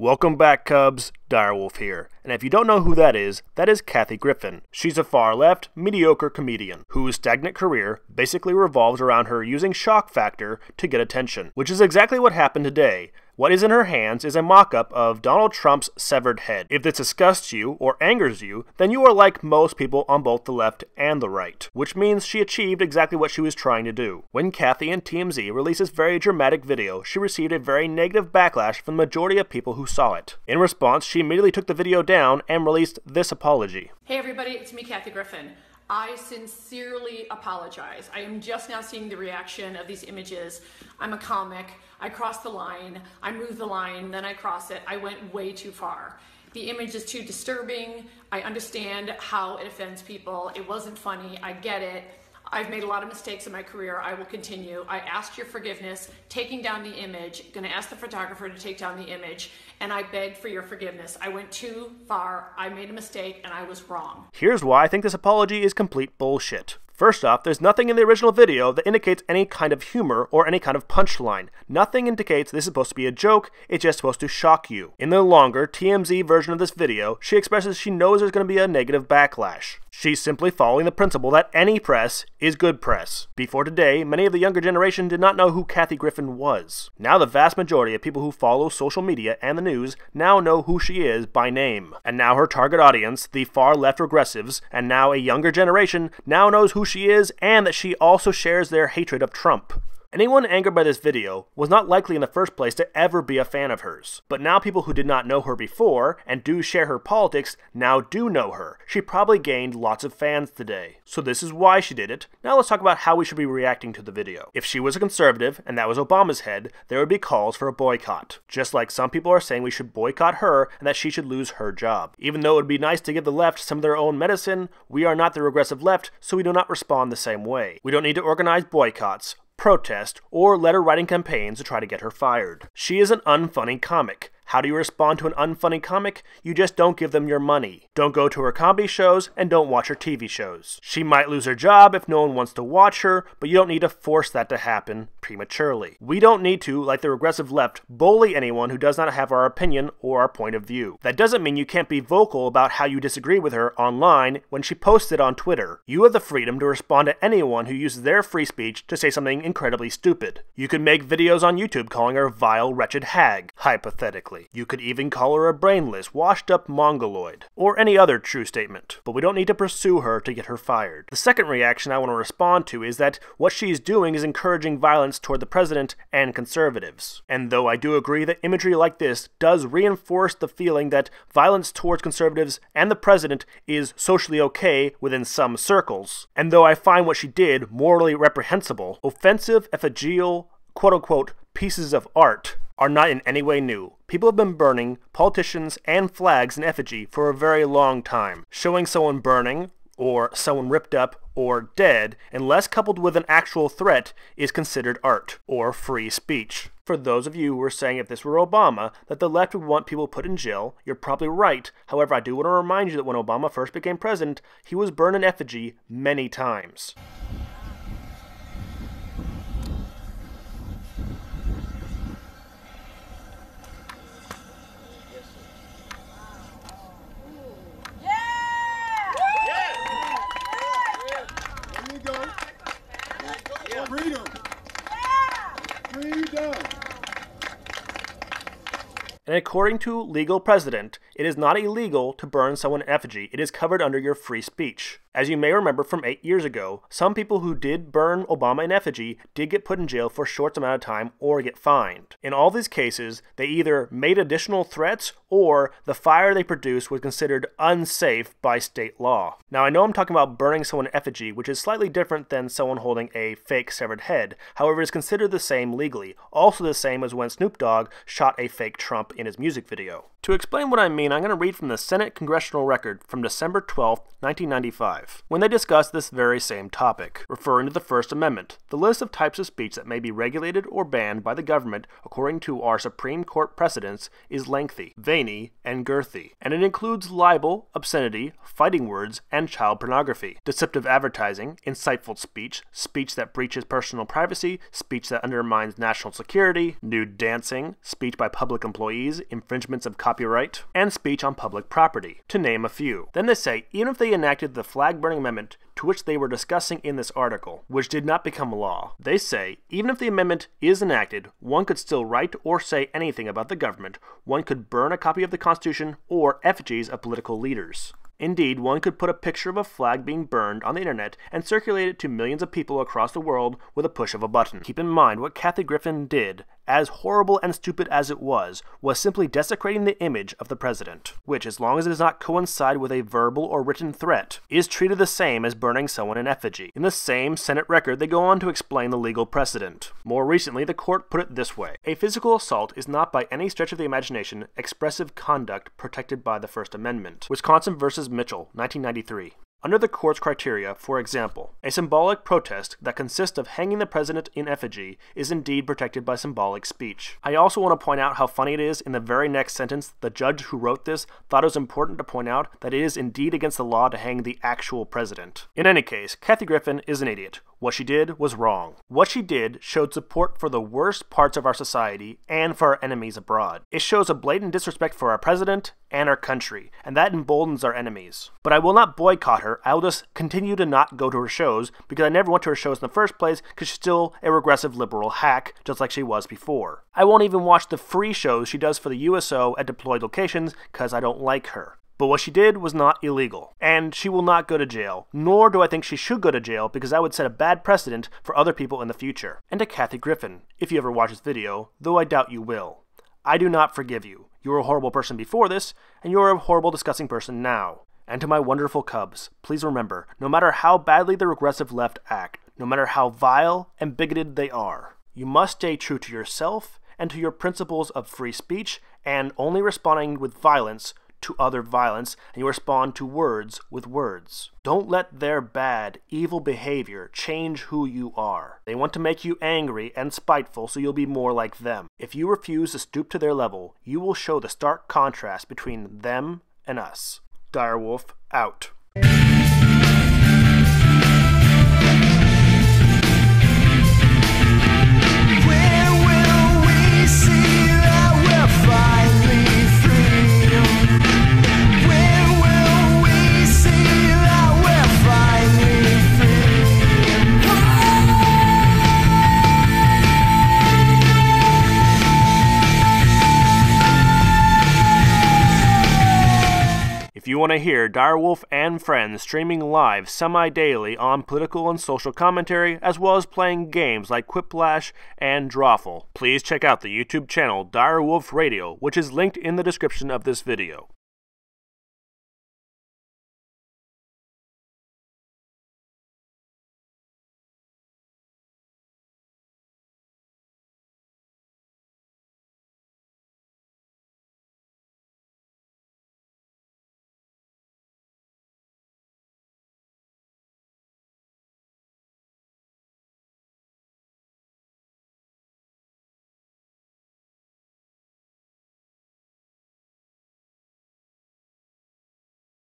Welcome back, Cubs. Direwolf here, and if you don't know who that is Kathy Griffin. She's a far-left, mediocre comedian, whose stagnant career basically revolves around her using shock factor to get attention, which is exactly what happened today. What is in her hands is a mock-up of Donald Trump's severed head. If this disgusts you or angers you, then you are like most people on both the left and the right, which means she achieved exactly what she was trying to do. When Kathy and TMZ released this very dramatic video, she received a very negative backlash from the majority of people who saw it. In response, she immediately took the video down and released this apology. Hey everybody, it's me, Kathy Griffin. I sincerely apologize. I am just now seeing the reaction of these images. I'm a comic. I crossed the line. I moved the line, then I cross it. I went way too far. The image is too disturbing. I understand how it offends people. It wasn't funny. I get it. I've made a lot of mistakes in my career. I will continue. I asked your forgiveness, taking down the image, gonna ask the photographer to take down the image, and I begged for your forgiveness. I went too far, I made a mistake, and I was wrong. Here's why I think this apology is complete bullshit. First off, there's nothing in the original video that indicates any kind of humor or any kind of punchline. Nothing indicates this is supposed to be a joke, it's just supposed to shock you. In the longer TMZ version of this video, she expresses she knows there's going to be a negative backlash. She's simply following the principle that any press is good press. Before today, many of the younger generation did not know who Kathy Griffin was. Now the vast majority of people who follow social media and the news now know who she is by name. And now her target audience, the far left regressives, and now a younger generation, now knows who she is and that she also shares their hatred of Trump. Anyone angered by this video was not likely in the first place to ever be a fan of hers. But now people who did not know her before, and do share her politics, now do know her. She probably gained lots of fans today. So this is why she did it. Now let's talk about how we should be reacting to the video. If she was a conservative, and that was Obama's head, there would be calls for a boycott. Just like some people are saying we should boycott her, and that she should lose her job. Even though it would be nice to give the left some of their own medicine, we are not the regressive left, so we do not respond the same way. We don't need to organize boycotts, protest, or letter-writing campaigns to try to get her fired. She is an unfunny comic. How do you respond to an unfunny comic? You just don't give them your money. Don't go to her comedy shows, and don't watch her TV shows. She might lose her job if no one wants to watch her, but you don't need to force that to happen prematurely. We don't need to, like the regressive left, bully anyone who does not have our opinion or our point of view. That doesn't mean you can't be vocal about how you disagree with her online when she posts it on Twitter. You have the freedom to respond to anyone who uses their free speech to say something incredibly stupid. You could make videos on YouTube calling her vile, wretched hag, hypothetically. You could even call her a brainless, washed-up mongoloid, or any other true statement. But we don't need to pursue her to get her fired. The second reaction I want to respond to is that what she's doing is encouraging violence toward the president and conservatives. And though I do agree that imagery like this does reinforce the feeling that violence towards conservatives and the president is socially okay within some circles, and though I find what she did morally reprehensible, offensive, effigial, quote-unquote, pieces of art are not in any way new. People have been burning politicians and flags in effigy for a very long time. Showing someone burning, or someone ripped up, or dead, unless coupled with an actual threat, is considered art, or free speech. For those of you who are saying if this were Obama, that the left would want people put in jail, you're probably right. However, I do want to remind you that when Obama first became president, he was burned in effigy many times. Freedom! Freedom! And according to legal precedent, it is not illegal to burn someone in effigy. It is covered under your free speech. As you may remember from 8 years ago, some people who did burn Obama in effigy did get put in jail for a short amount of time or get fined. In all these cases, they either made additional threats or the fire they produced was considered unsafe by state law. Now I know I'm talking about burning someone in effigy, which is slightly different than someone holding a fake severed head. However, it is considered the same legally. Also the same as when Snoop Dogg shot a fake Trump in his music video. To explain what I mean, I'm going to read from the Senate Congressional Record from December 12, 1995. Live, when they discussed this very same topic, referring to the First Amendment. The list of types of speech that may be regulated or banned by the government according to our Supreme Court precedents is lengthy, veiny, and girthy, and it includes libel, obscenity, fighting words, and child pornography, deceptive advertising, insightful speech, speech that breaches personal privacy, speech that undermines national security, nude dancing, speech by public employees, infringements of copyright, and speech on public property, to name a few. Then they say, even if they enacted the flag-burning amendment to which they were discussing in this article, which did not become law, they say, even if the amendment is enacted, one could still write or say anything about the government, one could burn a copy of the Constitution or effigies of political leaders. Indeed, one could put a picture of a flag being burned on the internet and circulate it to millions of people across the world with a push of a button. Keep in mind, what Kathy Griffin did, as horrible and stupid as it was simply desecrating the image of the president, which, as long as it does not coincide with a verbal or written threat, is treated the same as burning someone in effigy. In the same Senate record, they go on to explain the legal precedent. More recently, the court put it this way: a physical assault is not by any stretch of the imagination expressive conduct protected by the First Amendment. Wisconsin versus Mitchell, 1993. Under the court's criteria, for example, a symbolic protest that consists of hanging the president in effigy is indeed protected by symbolic speech. I also want to point out how funny it is in the very next sentence, the judge who wrote this thought it was important to point out that it is indeed against the law to hang the actual president. In any case, Kathy Griffin is an idiot. What she did was wrong. What she did showed support for the worst parts of our society and for our enemies abroad. It shows a blatant disrespect for our president and our country, and that emboldens our enemies. But I will not boycott her. I will just continue to not go to her shows, because I never went to her shows in the first place because she's still a regressive liberal hack, just like she was before. I won't even watch the free shows she does for the USO at deployed locations because I don't like her. But what she did was not illegal, and she will not go to jail, nor do I think she should go to jail because that would set a bad precedent for other people in the future. And to Kathy Griffin, if you ever watch this video, though I doubt you will, I do not forgive you. You were a horrible person before this, and you are a horrible, disgusting person now. And to my wonderful cubs, please remember, no matter how badly the regressive left act, no matter how vile and bigoted they are, you must stay true to yourself and to your principles of free speech and only responding with violence to other violence, and you respond to words with words. Don't let their bad, evil behavior change who you are. They want to make you angry and spiteful so you'll be more like them. If you refuse to stoop to their level, you will show the stark contrast between them and us. Direwolf out. If you want to hear Direwolf and Friends streaming live semi-daily on political and social commentary, as well as playing games like Quiplash and Drawful, please check out the YouTube channel Direwolf Radio, which is linked in the description of this video.